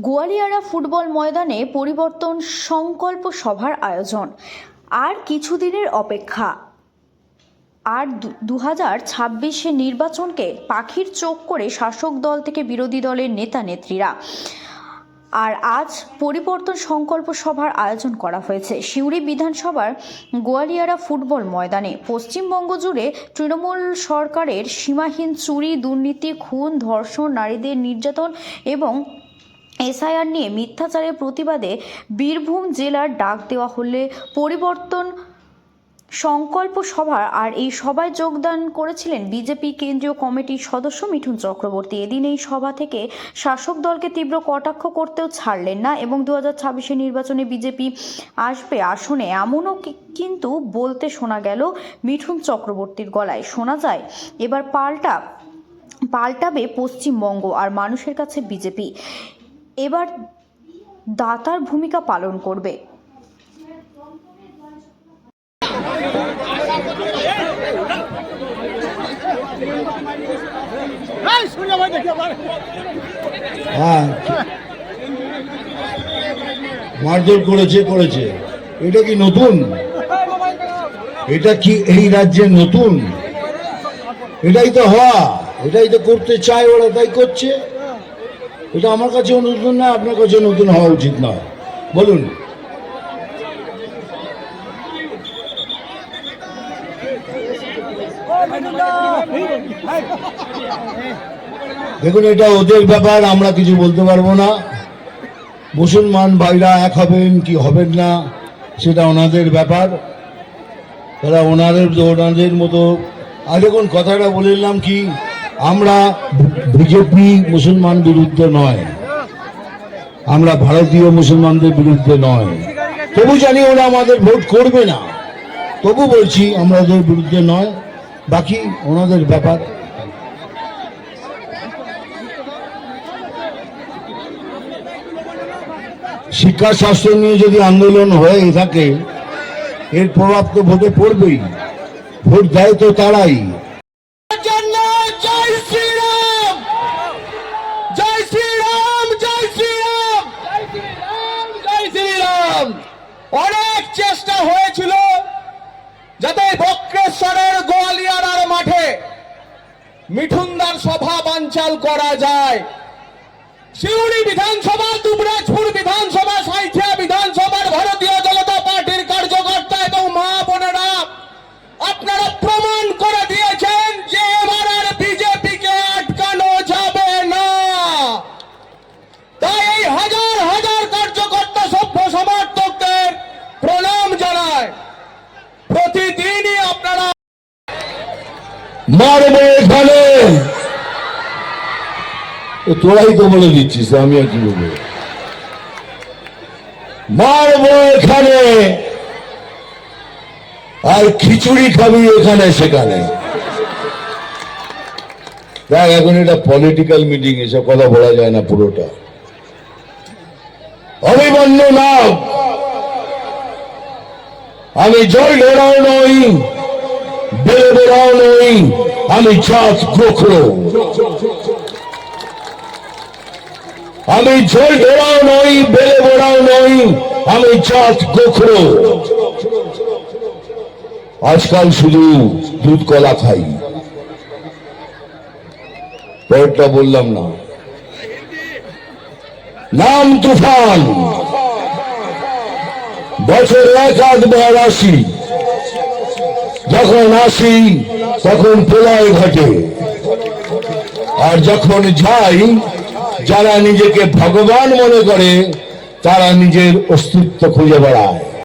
গোয়ালিয়ারা football ময়দানে পরিবর্তন সংকল্প সভার আয়োজন। আর কিছুদিনের অপেক্ষা, আর 2026 নির্বাচনকে পাখির চোখ করে শাসক দল থেকে বিরোধী দলের নেতা নেত্রীরা। আর আজ পরিবর্তন সংকল্প সভার আয়োজন করা হয়েছে সিউড়ি বিধানসভার গোয়ালিয়ারা ফুটবল ময়দানে। পশ্চিমবঙ্গ জুড়ে তৃণমূল সরকারের সীমাহীন চুরি, দুর্নীতি, খুন, ধর্ষণ, নারীদের নির্যাতন এবং এসআইআর নিয়ে মিথ্যাচারের প্রতিবাদে বীরভূম জেলার ডাক দেওয়া হলে পরিবর্তন সংকল্প সভা। আর এই সভায় যোগদান করেছিলেন বিজেপি কেন্দ্রীয় কমিটির সদস্য মিঠুন চক্রবর্তী। এদিন এই সভা থেকে শাসক দলকে তীব্র কটাক্ষ করতেও ছাড়লেন না এবং 2026 নির্বাচনে বিজেপি আসবে আসনে এমনও কিন্তু বলতে শোনা গেল মিঠুন চক্রবর্তীর গলায়। শোনা যায় এবার পাল্টাবে পশ্চিমবঙ্গ আর মানুষের কাছে বিজেপি এবার দাতার ভূমিকা পালন করবে। মারধর করেছে এটা কি নতুন? এটা কি এই রাজ্যে নতুন? এটাই তো হওয়া, এটাই তো করতে চায় ওরা, তাই করছে। এটা আমার কাছে নতুন না, আপনার কাছে নতুন হওয়া উচিত নয়। বলুন, দেখুন এটা ওদের ব্যাপার, আমরা কিছু বলতে পারবো না। মুসলমান ভাইরা এক হবেন কি হবেন না সেটা ওনাদের ব্যাপার, তারা ওনাদের মতো। আর দেখুন কথাটা বললাম কি, আমরা বিজেপি মুসলমান বিরুদ্ধে নয়, আমরা ভারতীয় মুসলমানদের বিরুদ্ধে নয়। তবু জানি ওরা আমাদের ভোট করবে না, তবু বলছি আমরা ওদের বিরুদ্ধে নয়, বাকি ওনাদের ব্যাপার। শিক্ষা শাস্ত্র নিয়ে যদি আন্দোলন হয়ে থাকে এর প্রভাব তো ভোটে পড়বেই, ভোট দেয় তো তারাই। অনেক চেষ্টা হয়েছিল যাতে বক্রেশ্বরের গোয়ালিয়ারার মাঠে মিঠুনদার সভা বানচাল করা যায়। সিউড়ি বিধানসভা, দুবরাজপুর বিধানসভা, সাঁইথিয়া বিধানসভার ভারতীয় জনতা পার্টির কার্যকর্তা এবং মা বোনেরা আপনারা প্রমাণ করে দিয়েছেন যে এবার আর বিজেপিকে আটকানো যাবে না। তাই এই হাজার হাজার কার্যকর্তা, সভ্য সমর্থকদের প্রণাম জানায়। প্রতিদিনই আপনারা মারবে এখানে, তোরাই তো বলে দিচ্ছিস, আমি আর কি বলবো। মারবো এখানে আর খিচুড়ি খাবি এখানে সেখানে। দেখ এখন এটা পলিটিক্যাল মিটিং, এসব কথা বলা যায় না পুরোটা। অভিমন্যু নাগ, আমি জয় লড়াও নই, বেড়ে বেড়াও নই, আমি চাঁদ গোখরো। আমি জয় লড়াও নই, বেড়ে বেড়াও নই, আমি চাঁদ গোখরো। আজকাল শুধু দুধ কলা খাই, পরেরটা বললাম না। নাম তুফান, বছর এক আধবার আসি, যখন আসি তখন প্রলয় ঘটে, আর যখন যাই যারা নিজেকে ভগবান মনে করে তারা নিজের অস্তিত্ব খুঁজে বেড়ায়।